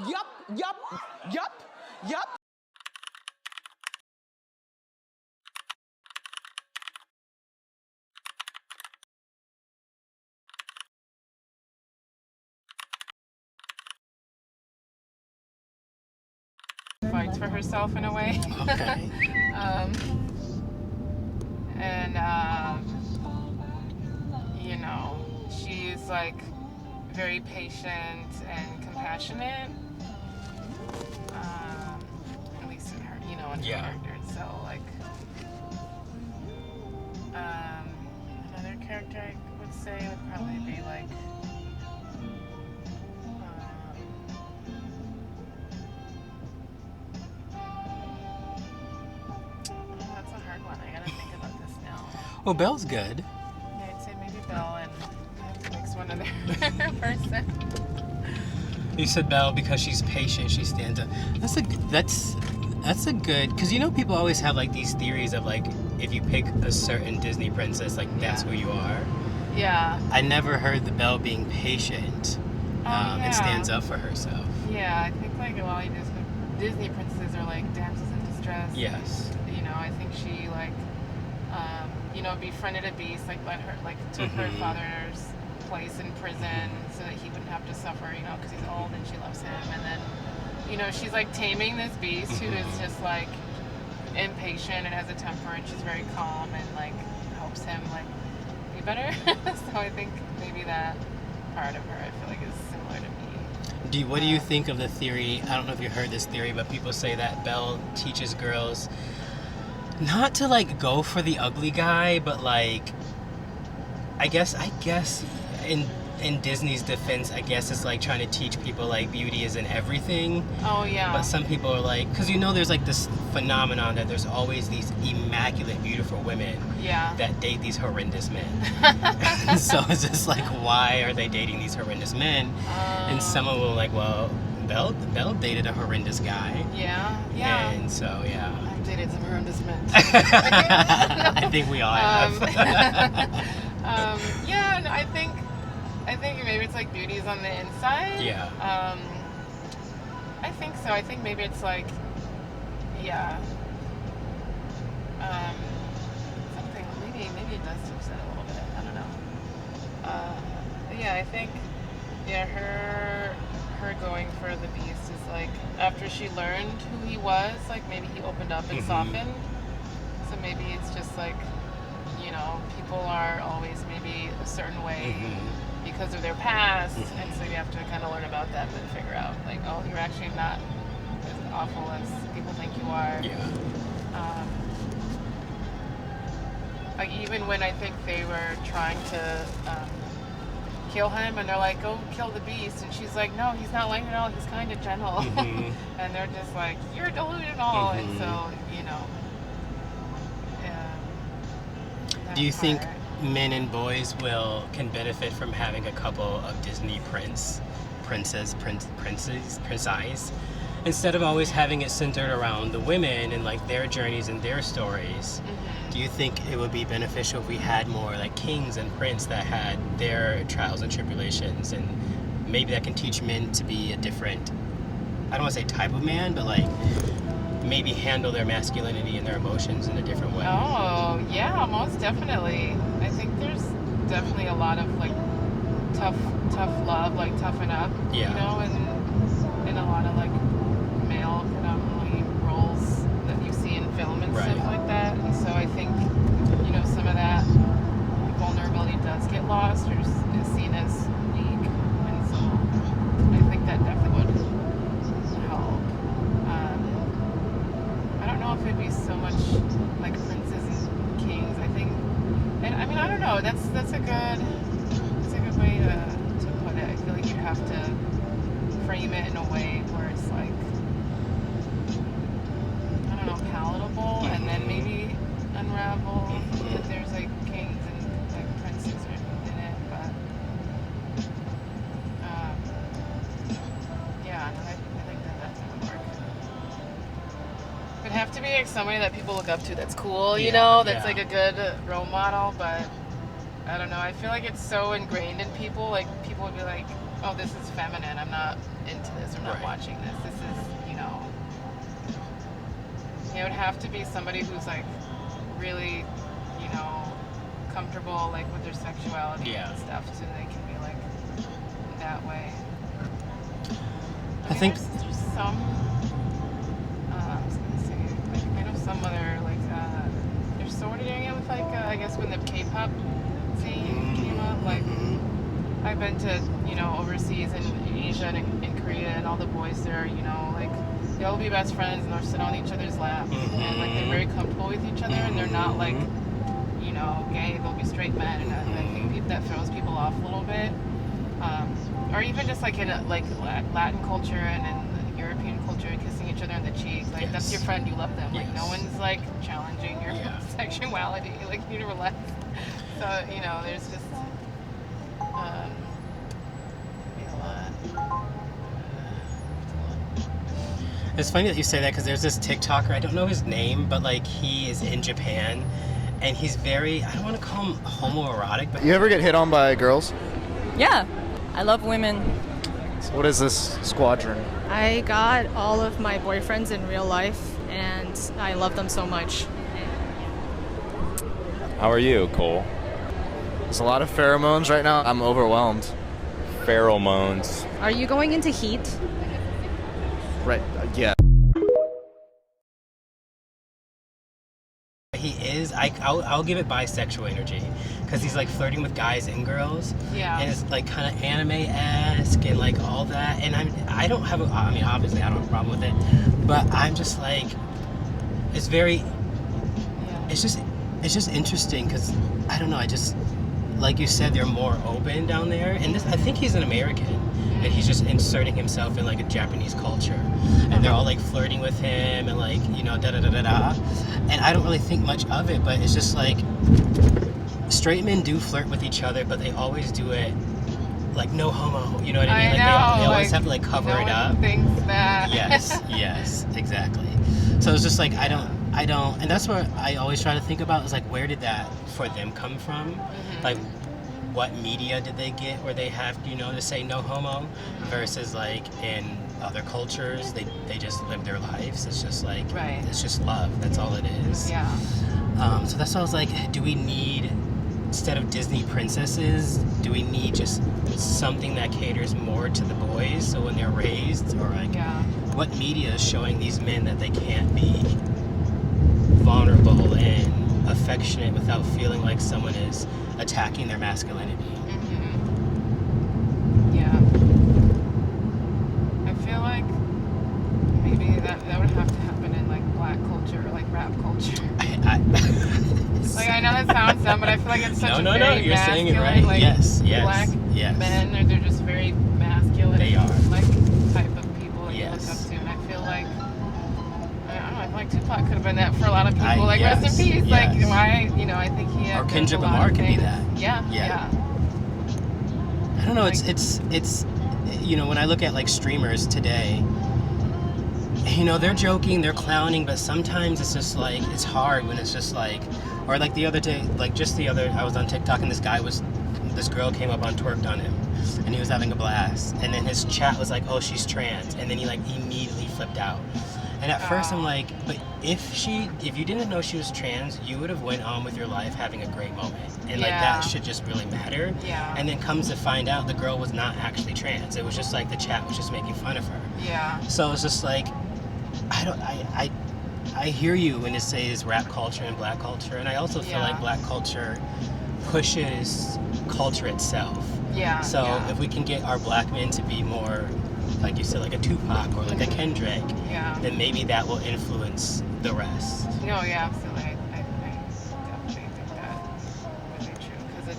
yup. Fights for herself in a way. Okay. And you know, she's like very patient and compassionate. At least in her, you know, in her character. So like, another character I would say would probably be like. That's a hard one. I gotta think about this now. Well, Belle's good. Yeah, I'd say maybe Belle, and I have to mix one other person. You said Belle because she's patient. She stands up. That's a good, because you know people always have like these theories of like if you pick a certain Disney princess, like that's who you are. Yeah. I never heard the Belle being patient and stands up for herself. Yeah, I think like a lot of Disney princesses are like damsels in distress. Yes. You know, I think she like, you know, befriended a beast, like let her, like took her father's place in prison so that he wouldn't have to suffer, you know, because he's old and she loves him. And then, you know, she's like taming this beast who is just like impatient and has a temper, and she's very calm and like helps him like be better. So I think maybe that part of her I feel like is similar to me. What do you think of the theory? I don't know if you heard this theory, but people say that Belle teaches girls not to like go for the ugly guy, but like I guess in Disney's defense, I guess it's like trying to teach people like beauty isn't everything. Oh yeah. But some people are like, because you know there's like this phenomenon that there's always these immaculate, beautiful women that date these horrendous men. So it's just like, why are they dating these horrendous men? And someone will like, well, Belle dated a horrendous guy. Yeah. And so yeah. I've dated some horrendous men. I think we all have. Yeah, no, I think maybe it's like beauty's on the inside. Yeah. I think so. I think maybe it's like, yeah. Something, maybe it does teach that a little bit. I don't know. Yeah, I think, yeah, her going for the beast is like, after she learned who he was, like maybe he opened up and softened. So maybe it's just like, you know, people are always maybe a certain way because of their past, and so you have to kind of learn about them and figure out like, oh, you're actually not as awful as people think you are. Like even when I think they were trying to kill him, and they're like, go kill the beast, and she's like, no, he's not like that at all, he's kind of gentle. And they're just like, you're delusional. And so, you know, do you think men and boys can benefit from having a couple of Disney princesses, instead of always having it centered around the women and like their journeys and their stories? Do you think it would be beneficial if we had more like kings and princes that had their trials and tribulations, and maybe that can teach men to be a different, I don't want to say type of man, but like maybe handle their masculinity and their emotions in a different way? Oh, yeah, most definitely. I think there's definitely a lot of like tough love, like toughen up, you know, and in a lot of like male predominantly roles that you see in film and stuff like that. And so I think, you know, some of that vulnerability does get lost or is seen as weak. And so I think that definitely would help. I don't know if it'd be so much like princes and kings. I think, and I mean, I don't know. That's a good way to put it. I feel like you have to frame it in a way where it's like, I don't know, palatable, and then maybe unravel that there's like kings and like princes in it. But yeah, I think that would work. It'd have to be like somebody that people look up to that's cool, you know, that's like a good role model. But I don't know, I feel like it's so ingrained in people. Like people would be like, oh, this is feminine, I'm not into this, I'm not watching this. This is, you know, it would have to be somebody who's like really, you know, comfortable like with their sexuality and stuff, so they can be like that way. I think there's some. I was gonna say, like, I know some other like they're sort of doing it with like I guess when the K-pop scene came up. Like I've been to, you know, overseas in Asia and in Korea, and all the boys there, you know, like they'll be best friends and they'll sit on each other's lap, and like they're very comfortable with each other, and they're not like, you know, gay. They'll be straight men, and I think that throws people off a little bit. Or even just like in like Latin culture and in European culture, kissing each other on the cheeks, like that's your friend, you love them. Like no one's like challenging your sexuality. Like you need to relax. So you know, there's just a lot. It's funny that you say that, because there's this TikToker, I don't know his name, but like he is in Japan, and he's very, I don't want to call him homoerotic, but... You ever get hit on by girls? Yeah, I love women. So what is this squadron? I got all of my boyfriends in real life, and I love them so much. How are you, Cole? There's a lot of pheromones right now. I'm overwhelmed. Pheromones. Are you going into heat? Right, yeah. He is, I'll give it bisexual energy, because he's like flirting with guys and girls, and it's like kind of anime-esque and like all that, and I don't have I mean obviously I don't have a problem with it, but I'm just like, it's very, it's just interesting, because I don't know, I just, like you said, they're more open down there, and this, I think he's an American, and he's just inserting himself in like a Japanese culture, and they're all like flirting with him and like, you know, da-da-da-da-da, and I don't really think much of it, but it's just like, straight men do flirt with each other, but they always do it like no homo, you know what I mean? Like they always have to like cover it up. Thinks that. Yes, exactly. So it's just like, I don't, and that's what I always try to think about, is like, where did that for them come from? Like, what media did they get where they have, you know, to say no homo, versus like in other cultures, they just live their lives. It's just like, it's just love. That's all it is. Yeah. So that's why I was like, do we need, instead of Disney princesses, do we need just something that caters more to the boys, so when they're raised, or like, what media is showing these men that they can't be vulnerable and affectionate without feeling like someone is attacking their masculinity? Yeah. I feel like maybe that would have to happen in like black culture or like rap culture. Like, I know that sounds dumb, but I feel like it's such a very you're masculine, saying it right. like, black yes. men, or they're just very masculine. They are. Like, type of people that you look up to. And I feel like, I don't know, I feel like Tupac could have been that for a lot of people. Like, rest in peace. Like, why, you know, I think he had... Or Kendrick Lamar could be that. Yeah. I don't know, like, it's, you know, when I look at, like, streamers today, you know, they're joking, they're clowning, but sometimes it's just like, it's hard when it's just like, or like the other day, like just the other, I was on TikTok and this girl came up and twerked on him, and he was having a blast, and then his chat was like, oh, she's trans, and then he like immediately flipped out. And at first I'm like, but if you didn't know she was trans, you would have went on with your life having a great moment, and like that should just really matter. And then comes to find out the girl was not actually trans. It was just like the chat was just making fun of her. So it's just like, I hear you when it says rap culture and black culture, and I also feel like black culture pushes culture itself. So if we can get our black men to be more, like you said, like a Tupac or like a Kendrick, then maybe that will influence the rest. No, absolutely. I definitely think that's really true, because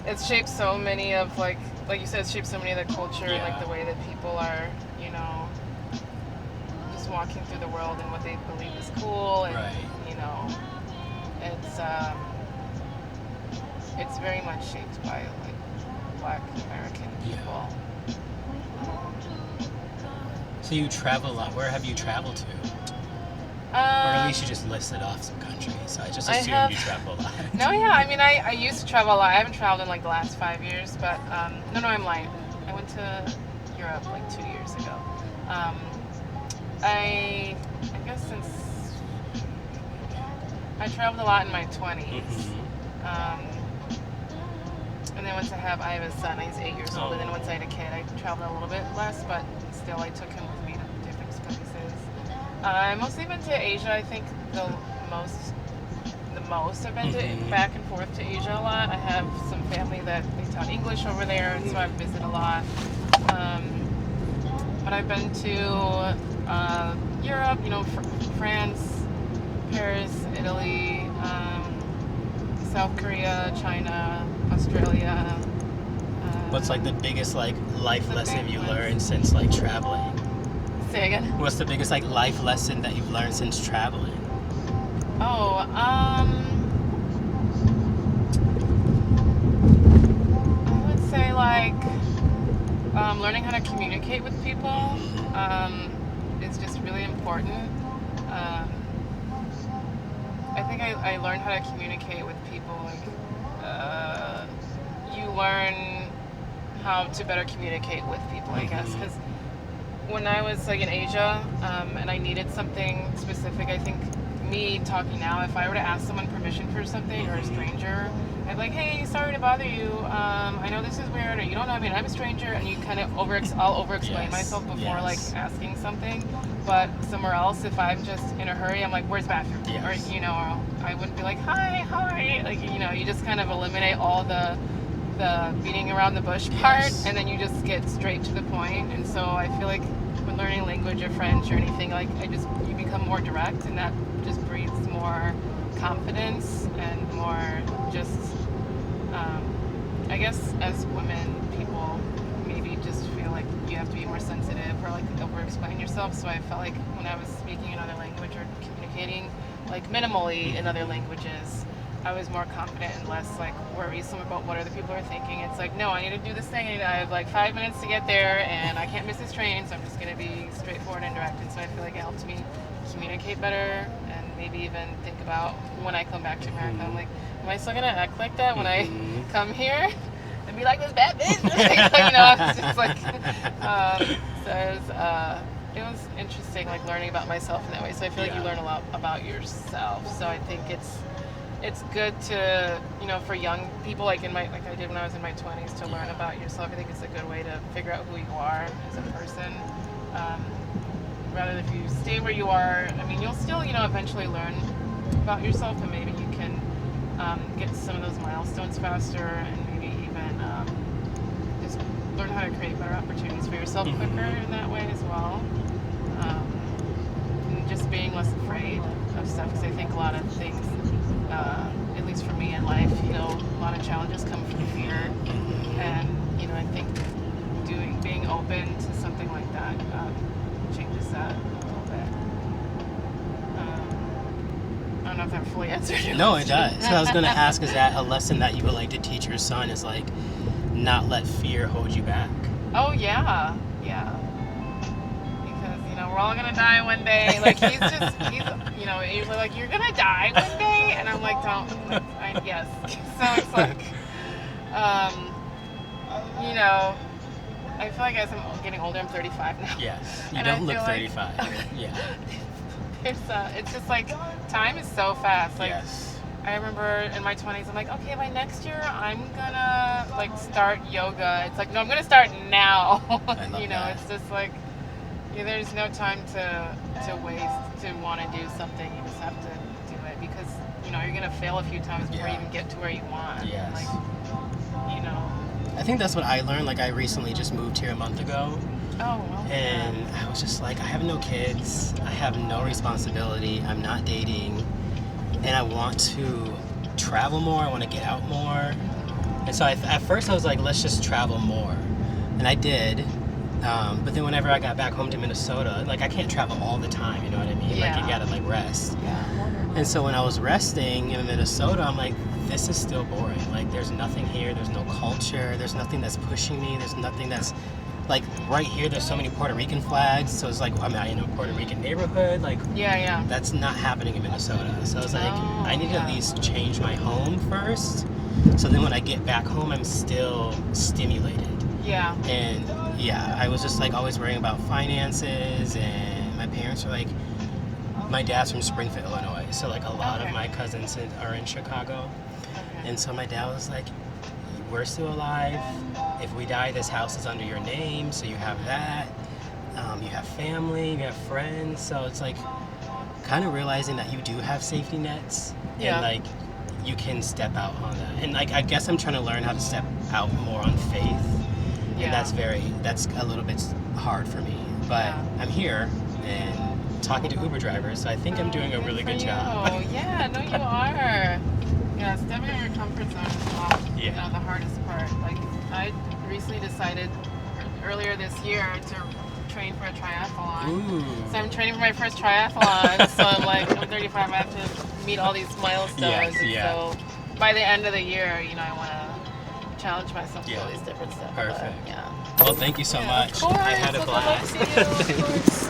it's shaped so many of, like you said, it's shaped so many of the culture and like the way that people are, you know, just walking through the world and what they believe is cool, and you know, it's very much shaped by like Black American people. So you travel a lot. Where have you traveled to? Or at least you just listed off some countries. So I just assumed you travel a lot. No, I mean, I used to travel a lot. I haven't traveled in like the last 5 years, but no, I'm lying. I went to Europe like 2 years ago. I guess since I traveled a lot in my 20s. And then once I have a son, he's 8 years old, and then once I had a kid, I traveled a little bit less, but still I took him with me to different places. I've mostly been to Asia. I think the most I've been to back and forth to Asia a lot. I have some family that they taught English over there, and so I visit a lot. But I've been to Europe, France, Paris, Italy, South Korea, China, Australia. What's like the biggest like life lesson you learned since like traveling? Say again? What's the biggest like life lesson that you've learned since traveling? I would say like learning how to communicate with people is just really important. I think I learned how to communicate with people. Like, you learn how to better communicate with people, I guess. Because when I was like in Asia and I needed something specific, I think me talking now, if I were to ask someone permission for something or a stranger, I'd be like, hey, sorry to bother you. I know this is weird, or you don't know me, and I'm a stranger, and you kind of I'll over-explain myself before like asking something. But somewhere else, if I'm just in a hurry, I'm like, where's the bathroom? Or or I wouldn't be like, hi, like you just kind of eliminate all the beating around the bush part, and then you just get straight to the point. And so I feel like when learning language or French or anything, like you become more direct, and that just breeds more confidence and more just I guess as women, people maybe just feel like you have to be more sensitive or like over-explain yourself. So I felt like when I was speaking another language or communicating like minimally in other languages, I was more confident and less like worrisome about what other people are thinking. It's like, no, I need to do this thing, and I have like 5 minutes to get there, and I can't miss this train, so I'm just going to be straightforward and direct. And so I feel like it helped me communicate better, and maybe even think about when I come back to America. I'm like, am I still going to act like that when I come here and be like this bad bitch? It's just like, so it was interesting, like learning about myself in that way. So I feel like you learn a lot about yourself. So I think it's good to, for young people, like I did when I was in my 20s, to learn about yourself. I think it's a good way to figure out who you are as a person. Rather than if you stay where you are, I mean, you'll still, eventually learn about yourself, and maybe you can get some of those milestones faster, and maybe even just learn how to create better opportunities for yourself quicker in that way as well. And just being less afraid of stuff, because I think a lot of things, at least for me in life, a lot of challenges come from fear, and I think being open to something like that changes that a little bit. I don't know if that fully answered your question. No, it does. So I was going to ask, is that a lesson that you would like to teach your son, is like not let fear hold you back? Oh yeah, because we're all gonna die one day. Like he's usually like, you're gonna die one day, and I'm like, yes. So it's like, I feel like as I'm getting older, I'm 35 now. Yes, you don't look 35. Yeah. It's just like, time is so fast. Like, I remember in my 20s, I'm like, okay, by next year, I'm gonna like start yoga. It's like, no, I'm gonna start now. It's just like, there's no time to waste to want to do something. You just have to do it, because you're gonna fail a few times before you even get to where you want. Yes. Like, I think that's what I learned. Like, I recently just moved here a month ago. Oh, well. And I was just like, I have no kids. I have no responsibility. I'm not dating. And I want to travel more. I want to get out more. And so at first I was like, let's just travel more. And I did. But then whenever I got back home to Minnesota, like, I can't travel all the time, you know what I mean? Yeah. Like, you gotta like rest. Yeah. And so when I was resting in Minnesota, I'm like, this is still boring. Like, there's nothing here. There's no culture. There's nothing that's pushing me. There's nothing that's, like, right here, there's so many Puerto Rican flags. So it's like, I'm in a Puerto Rican neighborhood. Like, Yeah. that's not happening in Minnesota. So I was like, I need to at least change my home first. So then when I get back home, I'm still stimulated. Yeah. And yeah, I was just like always worrying about finances, and my parents were like, my dad's from Springfield, Illinois, so like a lot of my cousins are in Chicago. And so my dad was like, we're still alive. If we die, this house is under your name, so you have that. You have family, you have friends, so it's like kind of realizing that you do have safety nets, and like you can step out on that. And like I guess I'm trying to learn how to step out more on faith, and that's a little bit hard for me. But I'm here and talking to Uber drivers, so I think I'm doing a really good job. Oh yeah, no, you are. Yeah, stepping out of your comfort zone is often, you know, the hardest part. Like I recently decided earlier this year to train for a triathlon. Ooh. So I'm training for my first triathlon. So I'm like, I'm 35, I have to meet all these milestones. So by the end of the year, you know, I want to challenge myself to all these different stuff. Perfect. But, Well, thank you so much. Of course. I had a blast. Good luck to you, of course.